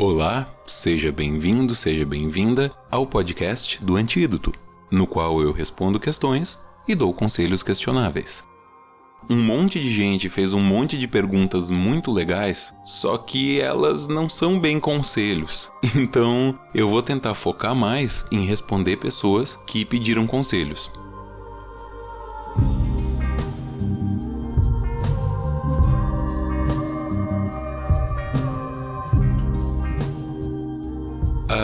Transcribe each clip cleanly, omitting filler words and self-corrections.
Olá, seja bem-vindo, seja bem-vinda ao podcast do Antídoto, no qual eu respondo questões e dou conselhos questionáveis. Um monte de gente fez um monte de perguntas muito legais, só que elas não são bem conselhos. Então, eu vou tentar focar mais em responder pessoas que pediram conselhos.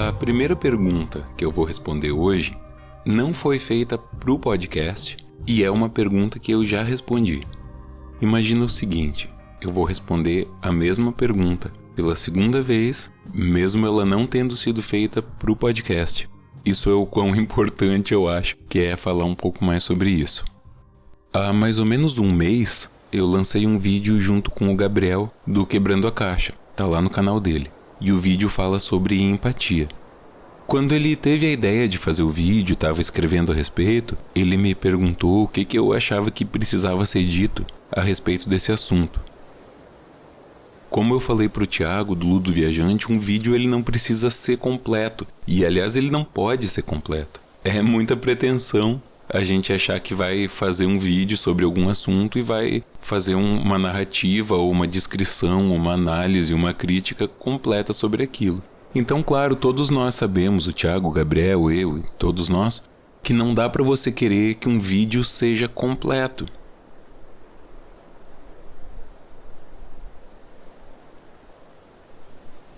A primeira pergunta que eu vou responder hoje não foi feita pro podcast e é uma pergunta que eu já respondi. Imagina o seguinte, eu vou responder a mesma pergunta pela segunda vez, mesmo ela não tendo sido feita pro podcast. Isso é o quão importante eu acho que é falar um pouco mais sobre isso. Há mais ou menos um mês, eu lancei um vídeo junto com o Gabriel do Quebrando a Caixa, tá lá no canal dele. E o vídeo fala sobre empatia. Quando ele teve a ideia de fazer o vídeo, estava escrevendo a respeito, ele me perguntou o que eu achava que precisava ser dito a respeito desse assunto. Como eu falei pro Thiago, do Ludo Viajante, um vídeo ele não precisa ser completo. E aliás, ele não pode ser completo. É muita pretensão a gente achar que vai fazer um vídeo sobre algum assunto e vai fazer uma narrativa ou uma descrição, uma análise, uma crítica completa sobre aquilo. Então, claro, todos nós sabemos, o Thiago, o Gabriel, eu e todos nós, que não dá para você querer que um vídeo seja completo.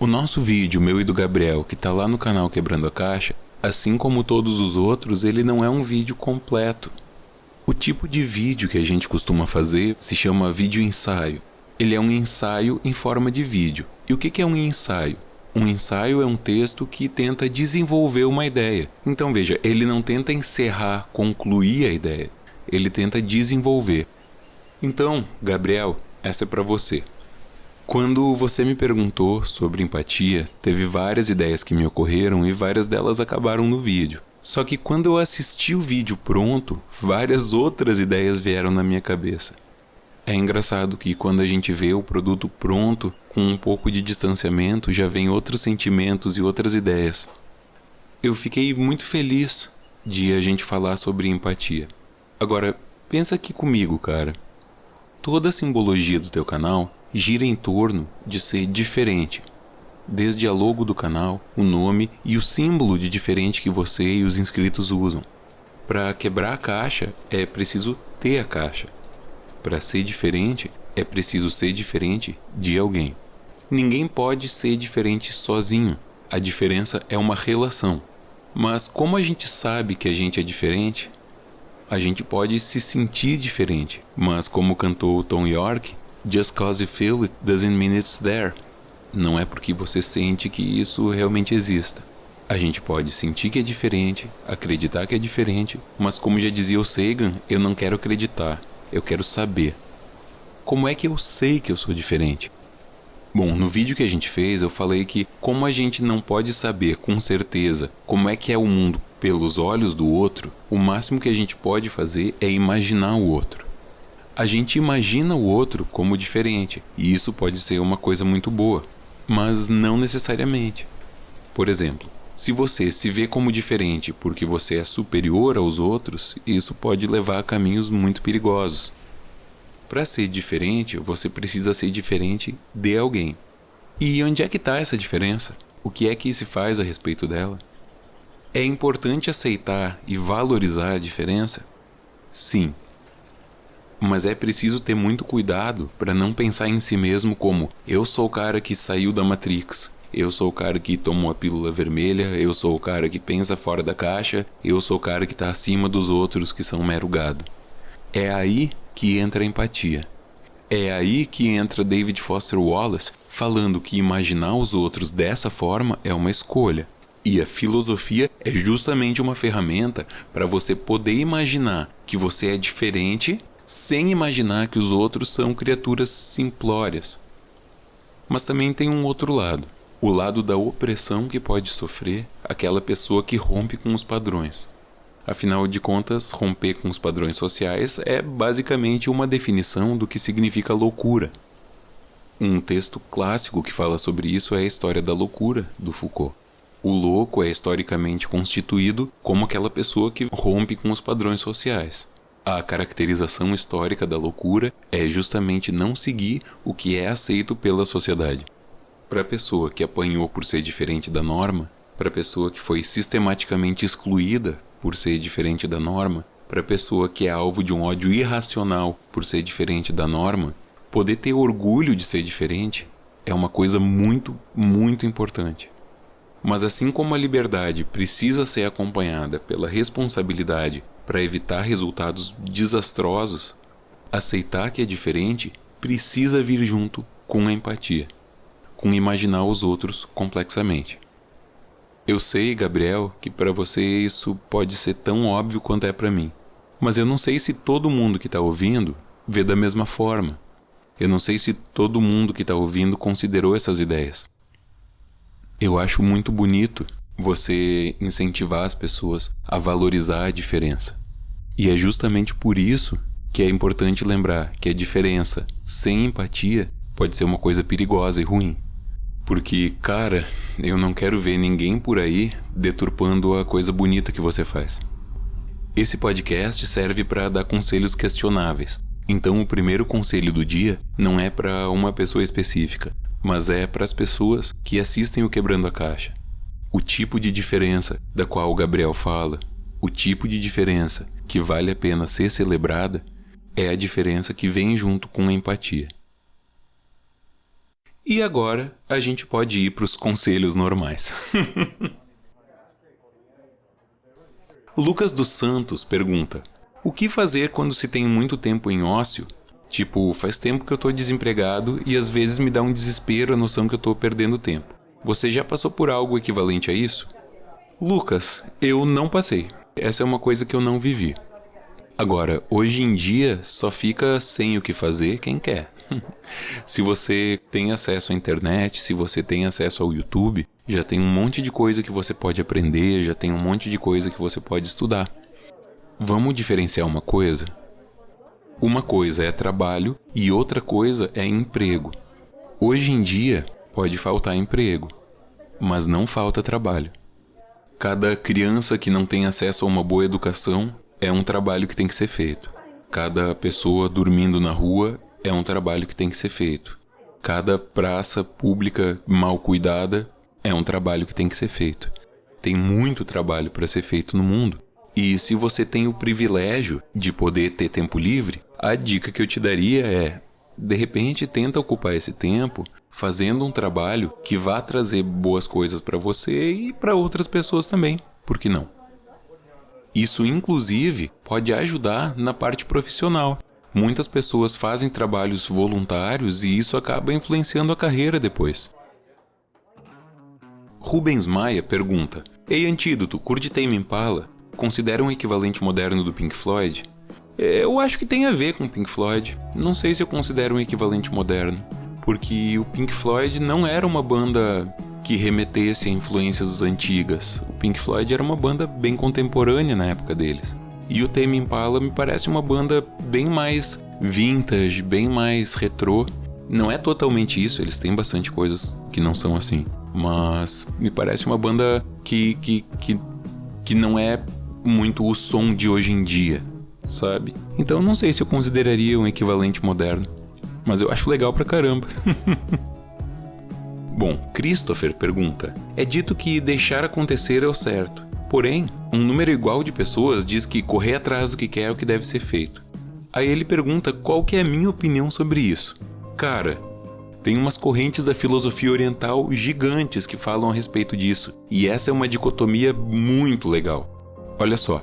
O nosso vídeo, meu e do Gabriel, que tá lá no canal Quebrando a Caixa, assim como todos os outros, ele não é um vídeo completo. O tipo de vídeo que a gente costuma fazer se chama vídeo ensaio. Ele é um ensaio em forma de vídeo. E o que é um ensaio? Um ensaio é um texto que tenta desenvolver uma ideia. Então veja, ele não tenta encerrar, concluir a ideia. Ele tenta desenvolver. Então, Gabriel, essa é para você. Quando você me perguntou sobre empatia, teve várias ideias que me ocorreram e várias delas acabaram no vídeo. Só que quando eu assisti o vídeo pronto, várias outras ideias vieram na minha cabeça. É engraçado que quando a gente vê o produto pronto, com um pouco de distanciamento, já vem outros sentimentos e outras ideias. Eu fiquei muito feliz de a gente falar sobre empatia. Agora, pensa aqui comigo, cara. Toda a simbologia do teu canal gira em torno de ser diferente. Desde a logo do canal, o nome e o símbolo de diferente que você e os inscritos usam. Para quebrar a caixa, é preciso ter a caixa. Para ser diferente, é preciso ser diferente de alguém. Ninguém pode ser diferente sozinho. A diferença é uma relação. Mas como a gente sabe que a gente é diferente, a gente pode se sentir diferente. Mas como cantou o Tom York, Just cause you feel it doesn't mean it's there. Não é porque você sente que isso realmente exista. A gente pode sentir que é diferente, acreditar que é diferente, mas como já dizia o Sagan, eu não quero acreditar, eu quero saber. Como é que eu sei que eu sou diferente? Bom, no vídeo que a gente fez, eu falei que como a gente não pode saber com certeza como é que é o mundo pelos olhos do outro, o máximo que a gente pode fazer é imaginar o outro. A gente imagina o outro como diferente, e isso pode ser uma coisa muito boa, mas não necessariamente. Por exemplo, se você se vê como diferente porque você é superior aos outros, isso pode levar a caminhos muito perigosos. Para ser diferente, você precisa ser diferente de alguém. E onde é que está essa diferença? O que é que se faz a respeito dela? É importante aceitar e valorizar a diferença? Sim. Mas é preciso ter muito cuidado para não pensar em si mesmo como eu sou o cara que saiu da Matrix, eu sou o cara que tomou a pílula vermelha, eu sou o cara que pensa fora da caixa, eu sou o cara que está acima dos outros que são mero gado. É aí que entra a empatia. É aí que entra David Foster Wallace falando que imaginar os outros dessa forma é uma escolha. E a filosofia é justamente uma ferramenta para você poder imaginar que você é diferente sem imaginar que os outros são criaturas simplórias. Mas também tem um outro lado, o lado da opressão que pode sofrer aquela pessoa que rompe com os padrões. Afinal de contas, romper com os padrões sociais é basicamente uma definição do que significa loucura. Um texto clássico que fala sobre isso é a História da Loucura, do Foucault. O louco é historicamente constituído como aquela pessoa que rompe com os padrões sociais. A caracterização histórica da loucura é justamente não seguir o que é aceito pela sociedade. Para a pessoa que apanhou por ser diferente da norma, para a pessoa que foi sistematicamente excluída por ser diferente da norma, para a pessoa que é alvo de um ódio irracional por ser diferente da norma, poder ter orgulho de ser diferente é uma coisa muito, muito importante. Mas assim como a liberdade precisa ser acompanhada pela responsabilidade para evitar resultados desastrosos, aceitar que é diferente precisa vir junto com a empatia, com imaginar os outros complexamente. Eu sei, Gabriel, que para você isso pode ser tão óbvio quanto é para mim, mas eu não sei se todo mundo que está ouvindo vê da mesma forma. Eu não sei se todo mundo que está ouvindo considerou essas ideias. Eu acho muito bonito você incentivar as pessoas a valorizar a diferença. E é justamente por isso que é importante lembrar que a diferença sem empatia pode ser uma coisa perigosa e ruim. Porque, cara, eu não quero ver ninguém por aí deturpando a coisa bonita que você faz. Esse podcast serve para dar conselhos questionáveis. Então o primeiro conselho do dia não é para uma pessoa específica, mas é para as pessoas que assistem o Quebrando a Caixa. O tipo de diferença da qual o Gabriel fala, o tipo de diferença que vale a pena ser celebrada, é a diferença que vem junto com a empatia. E agora a gente pode ir para os conselhos normais. Lucas dos Santos pergunta: o que fazer quando se tem muito tempo em ócio? Tipo, faz tempo que eu tô desempregado e às vezes me dá um desespero a noção que eu tô perdendo tempo. Você já passou por algo equivalente a isso? Lucas, eu não passei. Essa é uma coisa que eu não vivi. Agora, hoje em dia, só fica sem o que fazer quem quer. Se você tem acesso à internet, se você tem acesso ao YouTube, já tem um monte de coisa que você pode aprender, já tem um monte de coisa que você pode estudar. Vamos diferenciar uma coisa? Uma coisa é trabalho e outra coisa é emprego. Hoje em dia, pode faltar emprego, mas não falta trabalho. Cada criança que não tem acesso a uma boa educação é um trabalho que tem que ser feito. Cada pessoa dormindo na rua é um trabalho que tem que ser feito. Cada praça pública mal cuidada é um trabalho que tem que ser feito. Tem muito trabalho para ser feito no mundo. E se você tem o privilégio de poder ter tempo livre, a dica que eu te daria é, de repente, tenta ocupar esse tempo fazendo um trabalho que vá trazer boas coisas para você e para outras pessoas também. Por que não? Isso, inclusive, pode ajudar na parte profissional. Muitas pessoas fazem trabalhos voluntários e isso acaba influenciando a carreira depois. Rubens Maia pergunta: ei, Antídoto, curte Tame Impala? Considera um equivalente moderno do Pink Floyd? Eu acho que tem a ver com o Pink Floyd. Não sei se eu considero um equivalente moderno, porque o Pink Floyd não era uma banda que remetesse a influências antigas. O Pink Floyd era uma banda bem contemporânea na época deles. E o Tame Impala me parece uma banda bem mais vintage, bem mais retrô. Não é totalmente isso, eles têm bastante coisas que não são assim. Mas me parece uma banda que não é muito o som de hoje em dia, sabe? Então não sei se eu consideraria um equivalente moderno, mas eu acho legal pra caramba. Bom, Christopher pergunta: é dito que deixar acontecer é o certo. Porém, um número igual de pessoas diz que correr atrás do que quer é o que deve ser feito. Aí ele pergunta qual que é a minha opinião sobre isso. Cara, tem umas correntes da filosofia oriental gigantes que falam a respeito disso, e essa é uma dicotomia muito legal. Olha só,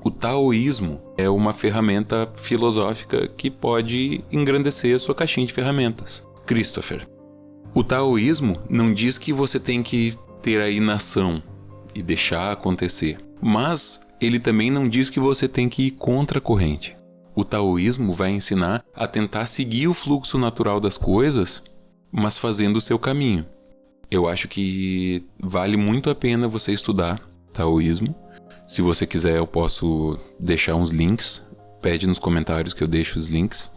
o taoísmo é uma ferramenta filosófica que pode engrandecer a sua caixinha de ferramentas. Christopher: o taoísmo não diz que você tem que ter a inação e deixar acontecer, mas ele também não diz que você tem que ir contra a corrente. O taoísmo vai ensinar a tentar seguir o fluxo natural das coisas, mas fazendo o seu caminho. Eu acho que vale muito a pena você estudar taoísmo. Se você quiser, eu posso deixar uns links. Pede nos comentários que eu deixo os links.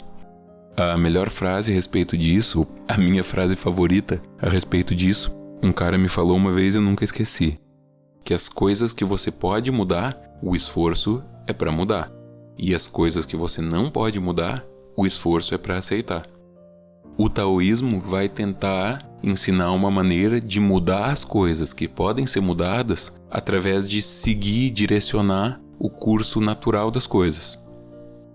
A melhor frase a respeito disso, a minha frase favorita a respeito disso, um cara me falou uma vez e eu nunca esqueci. Que as coisas que você pode mudar, o esforço é para mudar. E as coisas que você não pode mudar, o esforço é para aceitar. O taoísmo vai tentar ensinar uma maneira de mudar as coisas que podem ser mudadas através de seguir e direcionar o curso natural das coisas.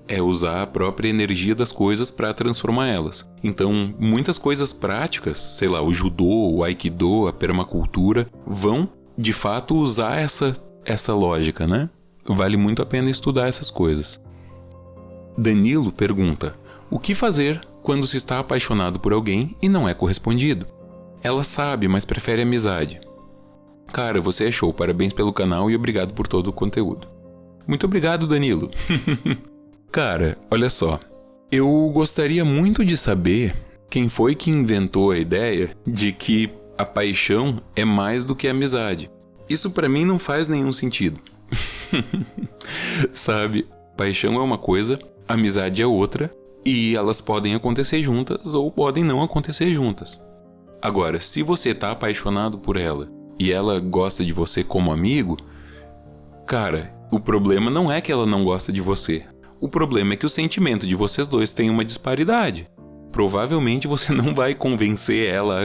É usar a própria energia das coisas para transformar elas. Então, muitas coisas práticas, sei lá, o judô, o aikido, a permacultura, vão, de fato, usar essa lógica, né? Vale muito a pena estudar essas coisas. Danilo pergunta: o que fazer quando se está apaixonado por alguém e não é correspondido? Ela sabe, mas prefere amizade. Cara, você é show, parabéns pelo canal e obrigado por todo o conteúdo. Muito obrigado, Danilo. Cara, olha só, eu gostaria muito de saber quem foi que inventou a ideia de que a paixão é mais do que a amizade. Isso pra mim não faz nenhum sentido. Sabe, paixão é uma coisa, amizade é outra, e elas podem acontecer juntas ou podem não acontecer juntas. Agora, se você tá apaixonado por ela e ela gosta de você como amigo, cara, o problema não é que ela não gosta de você. O problema é que o sentimento de vocês dois tem uma disparidade. Provavelmente você não vai convencer ela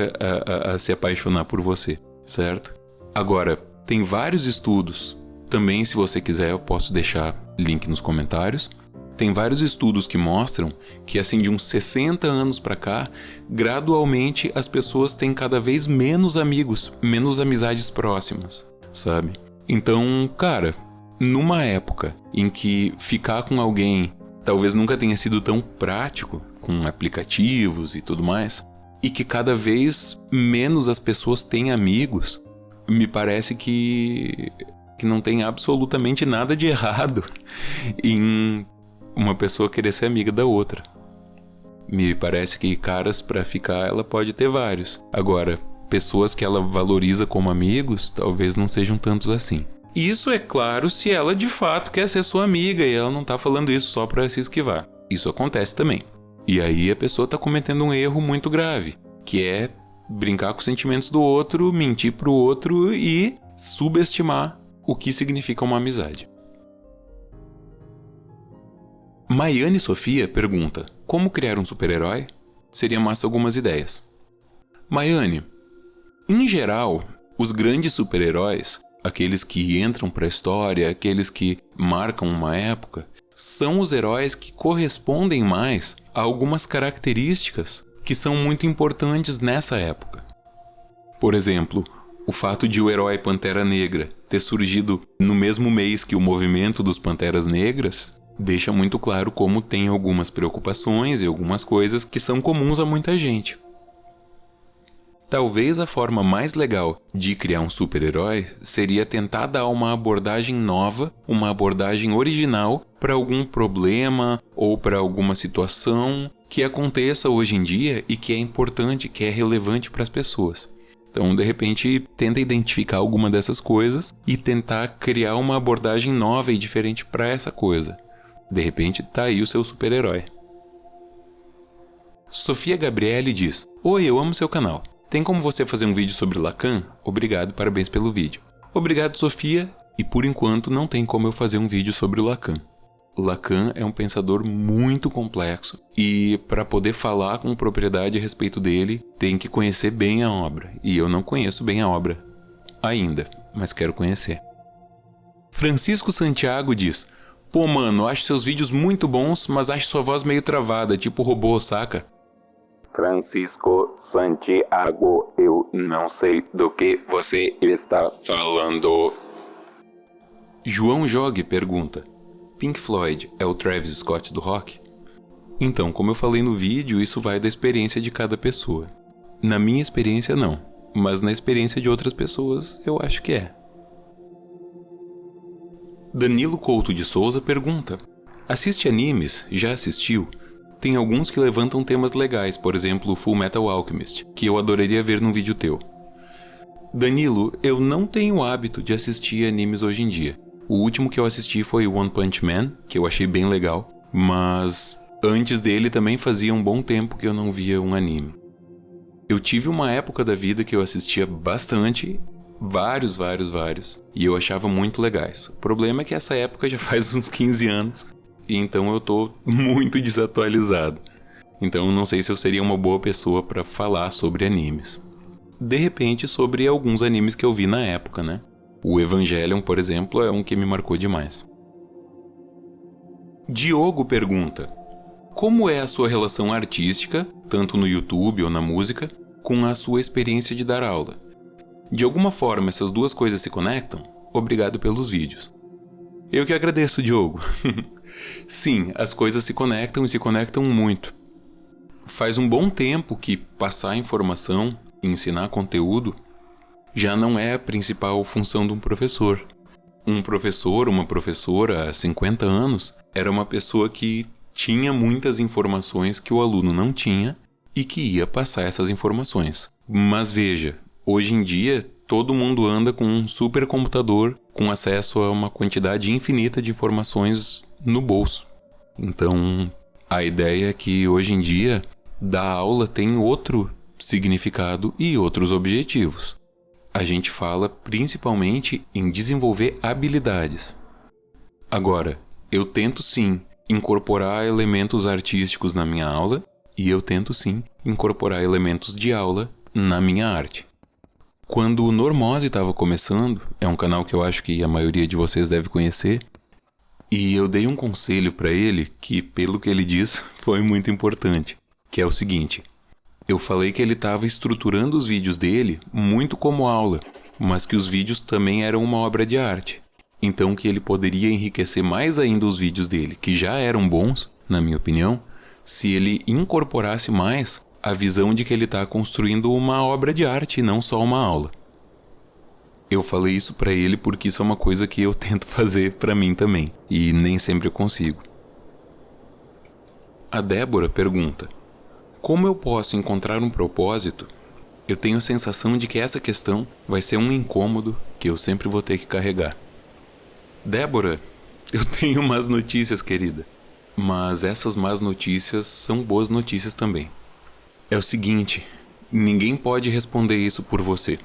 a se apaixonar por você, certo? Agora, tem vários estudos. Também, se você quiser, eu posso deixar link nos comentários. Tem vários estudos que mostram que, assim, de uns 60 anos pra cá, gradualmente as pessoas têm cada vez menos amigos, menos amizades próximas, sabe? Então, cara, numa época em que ficar com alguém talvez nunca tenha sido tão prático, com aplicativos e tudo mais, e que cada vez menos as pessoas têm amigos, me parece que não tem absolutamente nada de errado em uma pessoa querer ser amiga da outra. Me parece que caras pra ficar ela pode ter vários. Agora, pessoas que ela valoriza como amigos, talvez não sejam tantos assim. Isso é claro se ela de fato quer ser sua amiga e ela não tá falando isso só pra se esquivar. Isso acontece também. E aí a pessoa tá cometendo um erro muito grave, que é brincar com os sentimentos do outro, mentir pro outro e subestimar o que significa uma amizade. Maiane Sofia pergunta: como criar um super-herói? Seria massa algumas ideias. Maiane, em geral, os grandes super-heróis, aqueles que entram para a história, aqueles que marcam uma época, são os heróis que correspondem mais a algumas características que são muito importantes nessa época. Por exemplo, o fato de o herói Pantera Negra ter surgido no mesmo mês que o movimento dos Panteras Negras deixa muito claro como tem algumas preocupações e algumas coisas que são comuns a muita gente. Talvez a forma mais legal de criar um super-herói seria tentar dar uma abordagem nova, uma abordagem original para algum problema ou para alguma situação que aconteça hoje em dia e que é importante, que é relevante para as pessoas. Então, de repente, tenta identificar alguma dessas coisas e tentar criar uma abordagem nova e diferente para essa coisa. De repente, tá aí o seu super-herói. Sofia Gabriele diz: oi, eu amo seu canal. Tem como você fazer um vídeo sobre Lacan? Obrigado, parabéns pelo vídeo. Obrigado, Sofia. E por enquanto não tem como eu fazer um vídeo sobre Lacan. Lacan é um pensador muito complexo e para poder falar com propriedade a respeito dele, tem que conhecer bem a obra. E eu não conheço bem a obra ainda, mas quero conhecer. Francisco Santiago diz: pô, mano, acho seus vídeos muito bons, mas acho sua voz meio travada, tipo robô, saca? Francisco Santiago, eu não sei do que você está falando. João Jogue pergunta: Pink Floyd é o Travis Scott do rock? Então, como eu falei no vídeo, isso vai da experiência de cada pessoa. Na minha experiência, não. Mas na experiência de outras pessoas, eu acho que é. Danilo Couto de Souza pergunta: assiste animes? Já assistiu? Tem alguns que levantam temas legais, por exemplo, Full Metal Alchemist, que eu adoraria ver num vídeo teu. Danilo, eu não tenho o hábito de assistir animes hoje em dia. O último que eu assisti foi One Punch Man, que eu achei bem legal, mas Antes dele também fazia um bom tempo que eu não via um anime. Eu tive uma época da vida que eu assistia bastante, vários, e eu achava muito legais. O problema é que essa época já faz uns 15 anos, e então eu tô muito desatualizado. Então não sei se eu seria uma boa pessoa para falar sobre animes. De repente, sobre alguns animes que eu vi na época, né? O Evangelion, por exemplo, é um que me marcou demais. Diogo pergunta: como é a sua relação artística, tanto no YouTube ou na música, com a sua experiência de dar aula? De alguma forma essas duas coisas se conectam? Obrigado pelos vídeos. Eu que agradeço, Diogo. Sim, as coisas se conectam e se conectam muito. Faz um bom tempo que passar informação, ensinar conteúdo, já não é a principal função de um professor. Um professor, uma professora há 50 anos, era uma pessoa que tinha muitas informações que o aluno não tinha e que ia passar essas informações. Mas veja, hoje em dia todo mundo anda com um supercomputador com acesso a uma quantidade infinita de informações no bolso. Então, a ideia é que hoje em dia dar aula tem outro significado e outros objetivos. A gente fala principalmente em desenvolver habilidades. Agora, eu tento sim incorporar elementos artísticos na minha aula e eu tento sim incorporar elementos de aula na minha arte. Quando o Normose estava começando, é um canal que eu acho que a maioria de vocês deve conhecer, e eu dei um conselho para ele que, pelo que ele diz, foi muito importante, que é o seguinte: eu falei que ele estava estruturando os vídeos dele muito como aula, mas que os vídeos também eram uma obra de arte. Então que ele poderia enriquecer mais ainda os vídeos dele, que já eram bons, na minha opinião, se ele incorporasse mais a visão de que ele está construindo uma obra de arte e não só uma aula. Eu falei isso para ele porque isso é uma coisa que eu tento fazer para mim também, e nem sempre eu consigo. A Débora pergunta: como eu posso encontrar um propósito? Eu tenho a sensação de que essa questão vai ser um incômodo que eu sempre vou ter que carregar. Débora, eu tenho más notícias, querida. Mas essas más notícias são boas notícias também. É o seguinte, ninguém pode responder isso por você.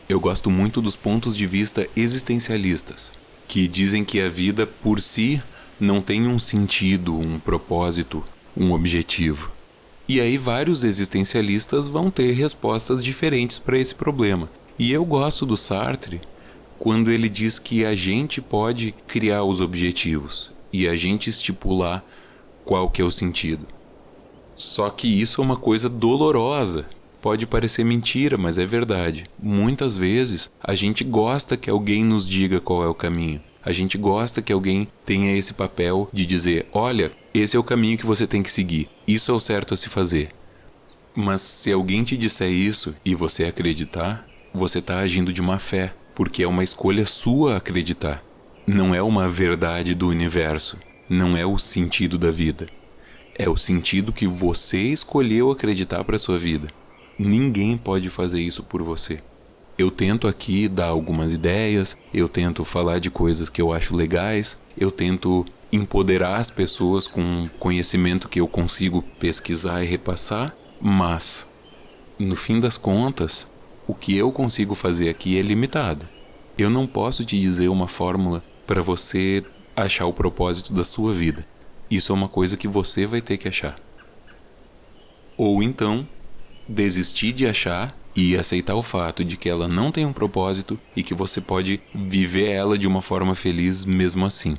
Eu gosto muito dos pontos de vista existencialistas, que dizem que a vida por si não tem um sentido, um propósito, um objetivo. E aí vários existencialistas vão ter respostas diferentes para esse problema. E eu gosto do Sartre quando ele diz que a gente pode criar os objetivos e a gente estipular qual que é o sentido. Só que isso é uma coisa dolorosa. Pode parecer mentira, mas é verdade. Muitas vezes a gente gosta que alguém nos diga qual é o caminho. A gente gosta que alguém tenha esse papel de dizer: olha, esse é o caminho que você tem que seguir. Isso é o certo a se fazer. Mas se alguém te disser isso e você acreditar, você está agindo de má fé, porque é uma escolha sua acreditar. Não é uma verdade do universo. Não é o sentido da vida. É o sentido que você escolheu acreditar para sua vida. Ninguém pode fazer isso por você. Eu tento aqui dar algumas ideias, eu tento falar de coisas que eu acho legais, eu tento empoderar as pessoas com conhecimento que eu consigo pesquisar e repassar, mas, no fim das contas, o que eu consigo fazer aqui é limitado. Eu não posso te dizer uma fórmula para você achar o propósito da sua vida. Isso é uma coisa que você vai ter que achar. Ou então, desistir de achar e aceitar o fato de que ela não tem um propósito e que você pode viver ela de uma forma feliz mesmo assim.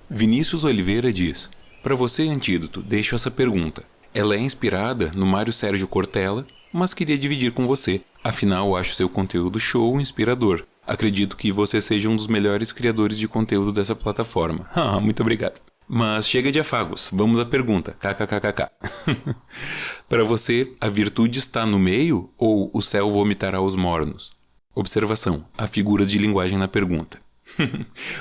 Vinícius Oliveira diz: para você, Antídoto, deixo essa pergunta. Ela é inspirada no Mário Sérgio Cortella, mas queria dividir com você. Afinal, acho seu conteúdo show inspirador. Acredito que você seja um dos melhores criadores de conteúdo dessa plataforma. Muito obrigado. Mas chega de afagos, vamos à pergunta. KKKKK. Para você, a virtude está no meio ou o céu vomitará os mornos? Observação: há figuras de linguagem na pergunta.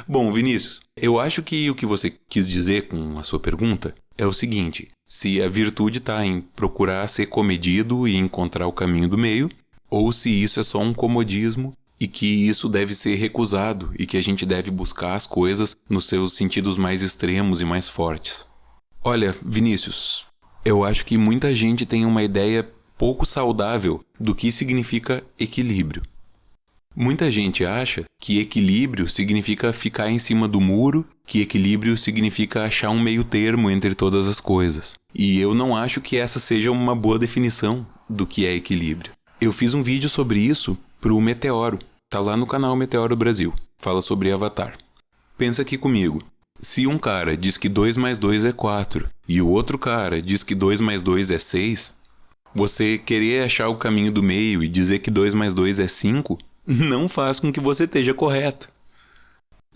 Bom, Vinícius, eu acho que o que você quis dizer com a sua pergunta é o seguinte: se a virtude está em procurar ser comedido e encontrar o caminho do meio, ou se isso é só um comodismo e que isso deve ser recusado e que a gente deve buscar as coisas nos seus sentidos mais extremos e mais fortes. Olha, Vinícius, eu acho que muita gente tem uma ideia pouco saudável do que significa equilíbrio. Muita gente acha que equilíbrio significa ficar em cima do muro, que equilíbrio significa achar um meio termo entre todas as coisas. E eu não acho que essa seja uma boa definição do que é equilíbrio. Eu fiz um vídeo sobre isso pro Meteoro. Tá lá no canal Meteoro Brasil. Fala sobre Avatar. Pensa aqui comigo. Se um cara diz que 2 mais 2 é 4 e o outro cara diz que 2 mais 2 é 6, você querer achar o caminho do meio e dizer que 2 mais 2 é 5 não faz com que você esteja correto.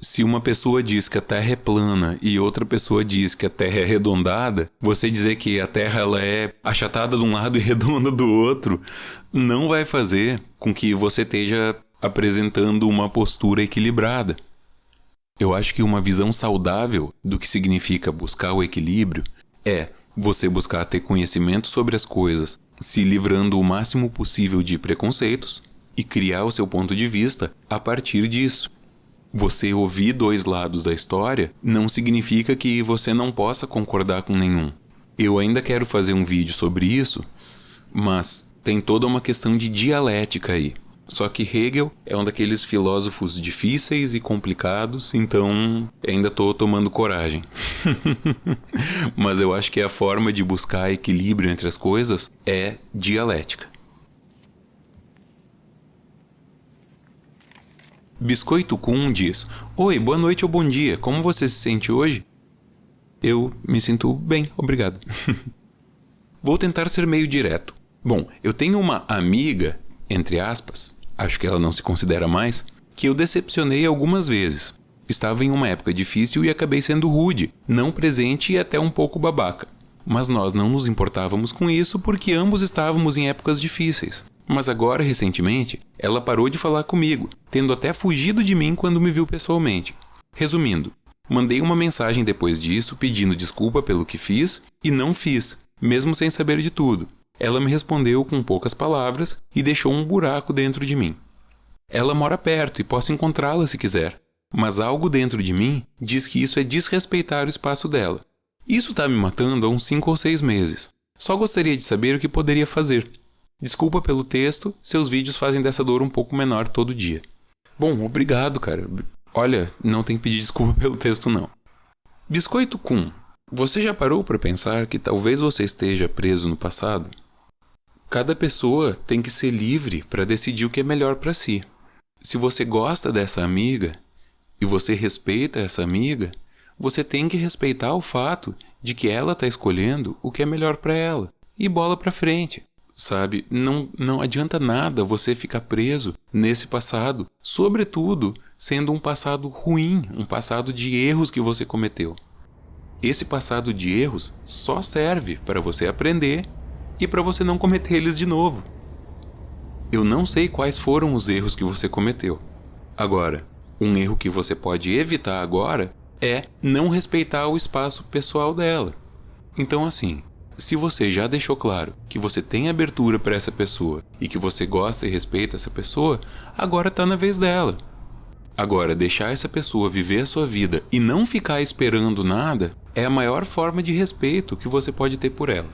Se uma pessoa diz que a Terra é plana e outra pessoa diz que a Terra é arredondada, você dizer que a Terra ela é achatada de um lado e redonda do outro não vai fazer com que você esteja apresentando uma postura equilibrada. Eu acho que uma visão saudável do que significa buscar o equilíbrio é você buscar ter conhecimento sobre as coisas, se livrando o máximo possível de preconceitos e criar o seu ponto de vista a partir disso. Você ouvir dois lados da história não significa que você não possa concordar com nenhum. Eu ainda quero fazer um vídeo sobre isso, mas tem toda uma questão de dialética aí. Só que Hegel é um daqueles filósofos difíceis e complicados, então ainda estou tomando coragem. Mas eu acho que a forma de buscar equilíbrio entre as coisas é dialética. Biscoito Kun diz: Oi, boa noite ou bom dia, como você se sente hoje? Eu me sinto bem, obrigado. Vou tentar ser meio direto. Bom, eu tenho uma amiga, entre aspas, acho que ela não se considera mais, que eu decepcionei algumas vezes. Estava em uma época difícil e acabei sendo rude, não presente e até um pouco babaca. Mas nós não nos importávamos com isso porque ambos estávamos em épocas difíceis. Mas agora, recentemente, ela parou de falar comigo, tendo até fugido de mim quando me viu pessoalmente. Resumindo, mandei uma mensagem depois disso pedindo desculpa pelo que fiz e não fiz, mesmo sem saber de tudo. Ela me respondeu com poucas palavras e deixou um buraco dentro de mim. Ela mora perto e posso encontrá-la se quiser, mas algo dentro de mim diz que isso é desrespeitar o espaço dela. Isso tá me matando há uns 5 ou 6 meses. Só gostaria de saber o que poderia fazer. Desculpa pelo texto, seus vídeos fazem dessa dor um pouco menor todo dia. Bom, obrigado, cara. Olha, não tem que pedir desculpa pelo texto, não. Biscoito Kun, você já parou para pensar que talvez você esteja preso no passado? Cada pessoa tem que ser livre para decidir o que é melhor para si. Se você gosta dessa amiga e você respeita essa amiga, você tem que respeitar o fato de que ela está escolhendo o que é melhor para ela. E bola para frente. Sabe, não adianta nada você ficar preso nesse passado, sobretudo sendo um passado ruim, um passado de erros que você cometeu. Esse passado de erros só serve para você aprender e para você não cometer eles de novo. Eu não sei quais foram os erros que você cometeu. Agora, um erro que você pode evitar agora é não respeitar o espaço pessoal dela. Então assim, se você já deixou claro que você tem abertura para essa pessoa e que você gosta e respeita essa pessoa, agora está na vez dela. Agora, deixar essa pessoa viver a sua vida e não ficar esperando nada é a maior forma de respeito que você pode ter por ela.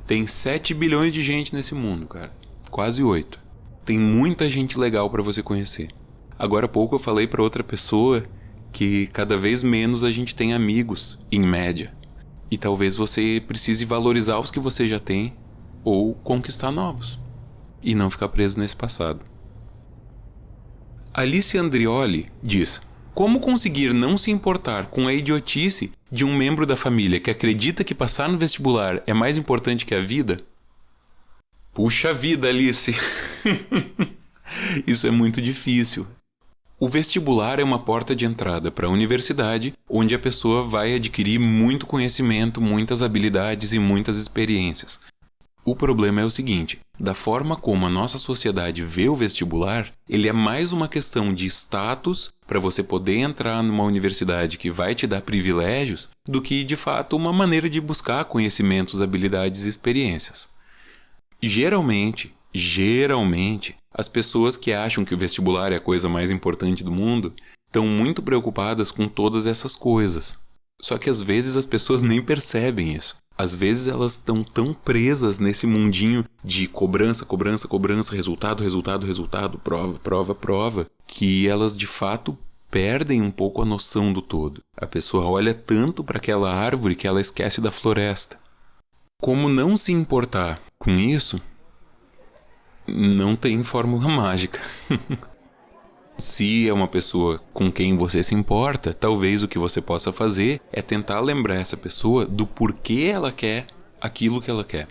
Tem 7 bilhões de gente nesse mundo, cara. Quase 8. Tem muita gente legal para você conhecer. Agora há pouco eu falei para outra pessoa que cada vez menos a gente tem amigos, em média. E talvez você precise valorizar os que você já tem ou conquistar novos. E não ficar preso nesse passado. Alice Andrioli diz: Como conseguir não se importar com a idiotice de um membro da família que acredita que passar no vestibular é mais importante que a vida? Puxa vida, Alice! Isso é muito difícil. O vestibular é uma porta de entrada para a universidade, onde a pessoa vai adquirir muito conhecimento, muitas habilidades e muitas experiências. O problema é o seguinte: da forma como a nossa sociedade vê o vestibular, ele é mais uma questão de status para você poder entrar numa universidade que vai te dar privilégios, do que de fato uma maneira de buscar conhecimentos, habilidades e experiências. Geralmente, as pessoas que acham que o vestibular é a coisa mais importante do mundo estão muito preocupadas com todas essas coisas. Só que às vezes as pessoas nem percebem isso. Às vezes elas estão tão presas nesse mundinho de cobrança, cobrança, cobrança, resultado, resultado, resultado, prova, prova, prova, que elas de fato perdem um pouco a noção do todo. A pessoa olha tanto para aquela árvore que ela esquece da floresta. Como não se importar com isso, não tem fórmula mágica. Se é uma pessoa com quem você se importa, talvez o que você possa fazer é tentar lembrar essa pessoa do porquê ela quer aquilo que ela quer.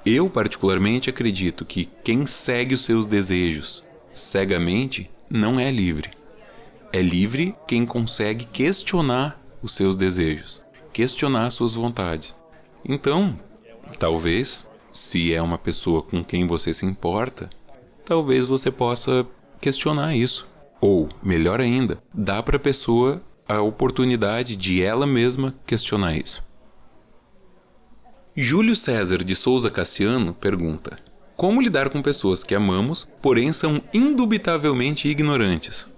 Eu, particularmente, acredito que quem segue os seus desejos cegamente não é livre. É livre quem consegue questionar os seus desejos, questionar suas vontades. Então, talvez, se é uma pessoa com quem você se importa, talvez você possa questionar isso. Ou, melhor ainda, dá para a pessoa a oportunidade de ela mesma questionar isso. Júlio César de Souza Cassiano pergunta: como lidar com pessoas que amamos, porém são indubitavelmente ignorantes?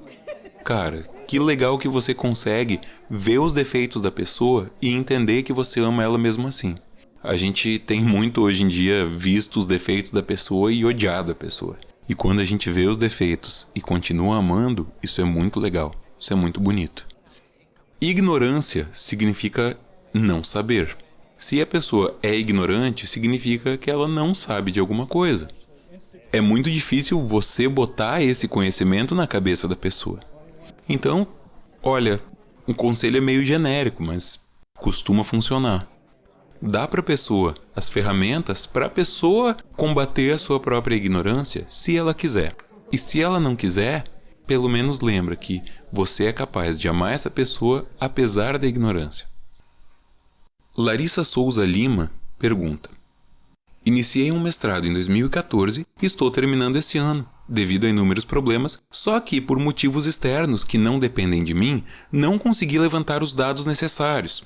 Cara, que legal que você consegue ver os defeitos da pessoa e entender que você ama ela mesmo assim. A gente tem muito hoje em dia visto os defeitos da pessoa e odiado a pessoa. E quando a gente vê os defeitos e continua amando, isso é muito legal, isso é muito bonito. Ignorância significa não saber. Se a pessoa é ignorante, significa que ela não sabe de alguma coisa. É muito difícil você botar esse conhecimento na cabeça da pessoa. Então, olha, um conselho é meio genérico, mas costuma funcionar. Dá para a pessoa as ferramentas para a pessoa combater a sua própria ignorância se ela quiser. E se ela não quiser, pelo menos lembra que você é capaz de amar essa pessoa apesar da ignorância. Larissa Souza Lima pergunta: iniciei um mestrado em 2014 e estou terminando esse ano, devido a inúmeros problemas, só que por motivos externos que não dependem de mim, não consegui levantar os dados necessários.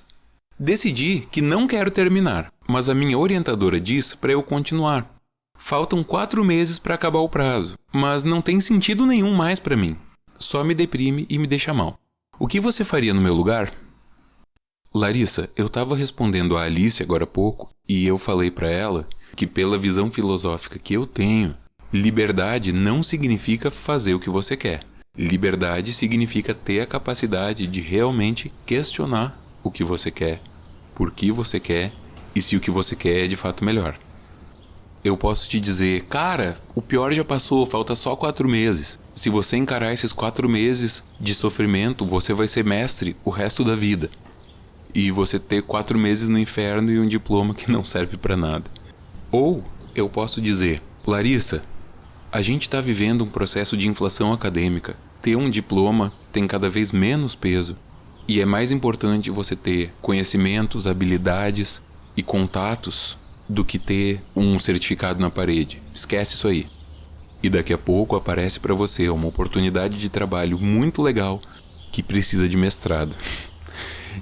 Decidi que não quero terminar, mas a minha orientadora diz para eu continuar. Faltam 4 meses para acabar o prazo, mas não tem sentido nenhum mais para mim. Só me deprime e me deixa mal. O que você faria no meu lugar? Larissa, eu estava respondendo a Alice agora há pouco e eu falei para ela que pela visão filosófica que eu tenho, liberdade não significa fazer o que você quer. Liberdade significa ter a capacidade de realmente questionar o que você quer, por que você quer e se o que você quer é de fato melhor. Eu posso te dizer, cara, o pior já passou, falta só 4 meses. Se você encarar esses 4 meses de sofrimento, você vai ser mestre o resto da vida. E você ter 4 meses no inferno e um diploma que não serve para nada. Ou eu posso dizer, Larissa, a gente está vivendo um processo de inflação acadêmica. Ter um diploma tem cada vez menos peso. E é mais importante você ter conhecimentos, habilidades e contatos do que ter um certificado na parede. Esquece isso aí. E daqui a pouco aparece para você uma oportunidade de trabalho muito legal que precisa de mestrado.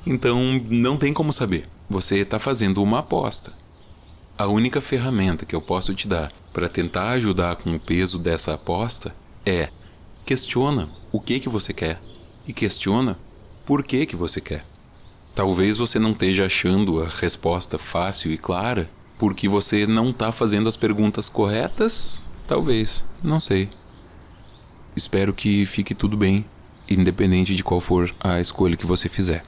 Então, não tem como saber. Você está fazendo uma aposta. A única ferramenta que eu posso te dar para tentar ajudar com o peso dessa aposta é questiona o que você quer e questiona por que você quer. Talvez você não esteja achando a resposta fácil e clara porque você não está fazendo as perguntas corretas. Talvez, não sei. Espero que fique tudo bem, independente de qual for a escolha que você fizer.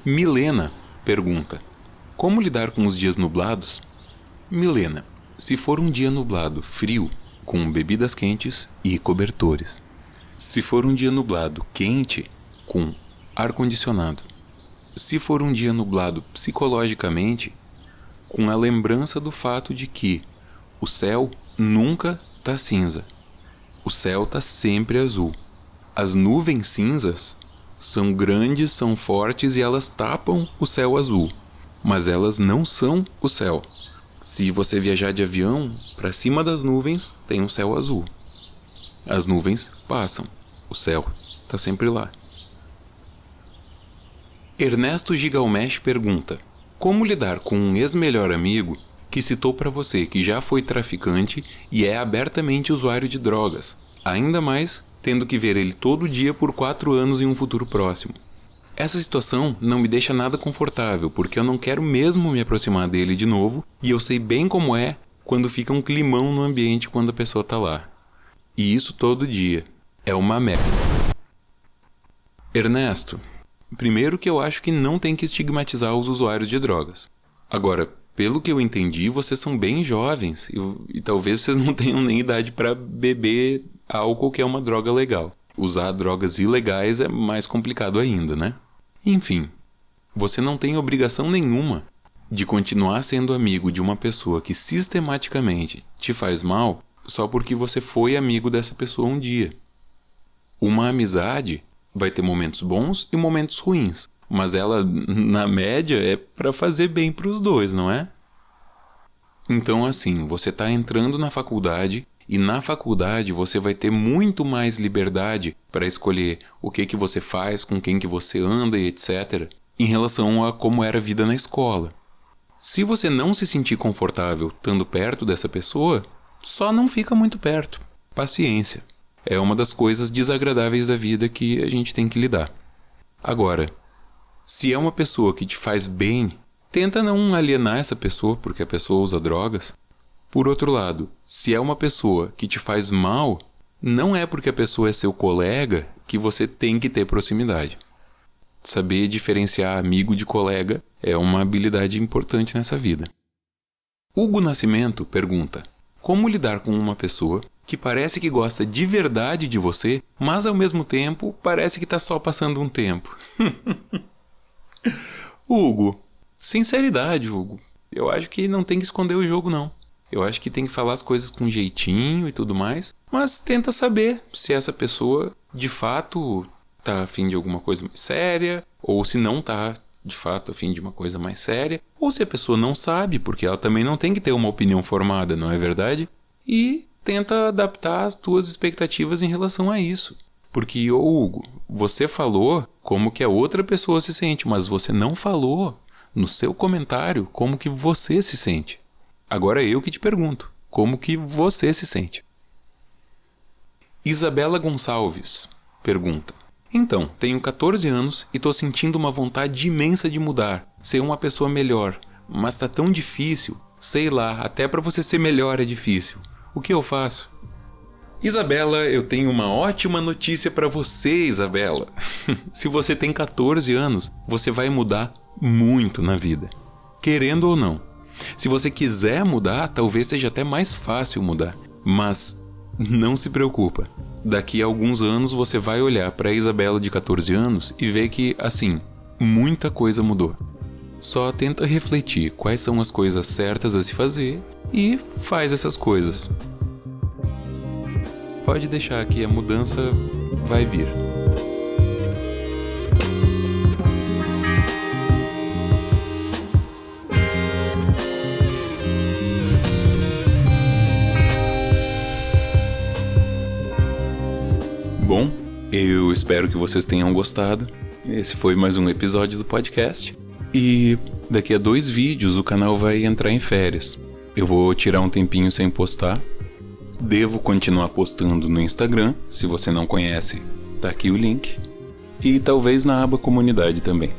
Milena pergunta: como lidar com os dias nublados? Milena, se for um dia nublado, frio, com bebidas quentes e cobertores. Se for um dia nublado, quente, com ar-condicionado. Se for um dia nublado psicologicamente, com a lembrança do fato de que o céu nunca tá cinza. O céu tá sempre azul. As nuvens cinzas são grandes, são fortes e elas tapam o céu azul, mas elas não são o céu. Se você viajar de avião, para cima das nuvens tem um céu azul. As nuvens passam, o céu tá sempre lá. Ernesto Gigalmesh pergunta: como lidar com um ex-melhor amigo que citou para você que já foi traficante e é abertamente usuário de drogas, ainda mais tendo que ver ele todo dia por 4 anos em um futuro próximo? Essa situação não me deixa nada confortável, porque eu não quero mesmo me aproximar dele de novo, e eu sei bem como é quando fica um climão no ambiente quando a pessoa tá lá. E isso todo dia. É uma merda. Ernesto, primeiro que eu acho que não tem que estigmatizar os usuários de drogas. Agora, pelo que eu entendi, vocês são bem jovens e talvez vocês não tenham nem idade para beber álcool, que é uma droga legal. Usar drogas ilegais é mais complicado ainda, né? Enfim, você não tem obrigação nenhuma de continuar sendo amigo de uma pessoa que sistematicamente te faz mal só porque você foi amigo dessa pessoa um dia. Uma amizade vai ter momentos bons e momentos ruins, mas ela, na média, é para fazer bem para os dois, não é? Então, assim, você está entrando na faculdade e na faculdade você vai ter muito mais liberdade para escolher o que você faz, com quem que você anda e etc., em relação a como era a vida na escola. Se você não se sentir confortável estando perto dessa pessoa, só não fica muito perto. Paciência. É uma das coisas desagradáveis da vida que a gente tem que lidar. Agora, se é uma pessoa que te faz bem, tenta não alienar essa pessoa porque a pessoa usa drogas. Por outro lado, se é uma pessoa que te faz mal, não é porque a pessoa é seu colega que você tem que ter proximidade. Saber diferenciar amigo de colega é uma habilidade importante nessa vida. Hugo Nascimento pergunta: como lidar com uma pessoa que parece que gosta de verdade de você, mas ao mesmo tempo parece que está só passando um tempo? Hugo, sinceridade, Hugo. Eu acho que não tem que esconder o jogo, não. Eu acho que tem que falar as coisas com jeitinho e tudo mais, mas tenta saber se essa pessoa de fato tá afim de alguma coisa mais séria, ou se não tá de fato afim de uma coisa mais séria, ou se a pessoa não sabe, porque ela também não tem que ter uma opinião formada, não é verdade? E tenta adaptar as tuas expectativas em relação a isso. Porque, Hugo, você falou como que a outra pessoa se sente, mas você não falou no seu comentário como que você se sente. Agora eu que te pergunto, como que você se sente? Isabela Gonçalves pergunta: então, tenho 14 anos e tô sentindo uma vontade imensa de mudar, ser uma pessoa melhor, mas tá tão difícil, sei lá, até pra você ser melhor é difícil. O que eu faço? Isabela, eu tenho uma ótima notícia pra você, Isabela. Se você tem 14 anos, você vai mudar muito na vida, querendo ou não. Se você quiser mudar, talvez seja até mais fácil mudar, mas não se preocupa. Daqui a alguns anos você vai olhar para a Isabela de 14 anos e ver que, assim, muita coisa mudou. Só tenta refletir quais são as coisas certas a se fazer e faz essas coisas. Pode deixar que a mudança vai vir. Bom, eu espero que vocês tenham gostado. Esse foi mais um episódio do podcast. E daqui a 2 vídeos o canal vai entrar em férias. Eu vou tirar um tempinho sem postar. Devo continuar postando no Instagram. Se você não conhece, tá aqui o link. E talvez na aba comunidade também.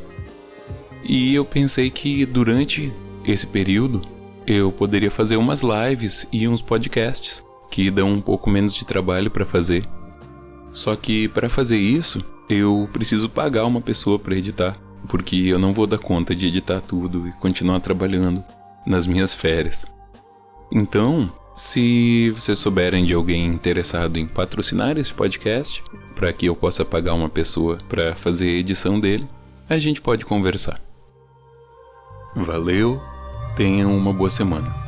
E eu pensei que durante esse período eu poderia fazer umas lives e uns podcasts que dão um pouco menos de trabalho para fazer. Só que para fazer isso, eu preciso pagar uma pessoa para editar, porque eu não vou dar conta de editar tudo e continuar trabalhando nas minhas férias. Então, se vocês souberem de alguém interessado em patrocinar esse podcast, para que eu possa pagar uma pessoa para fazer a edição dele, a gente pode conversar. Valeu, tenham uma boa semana.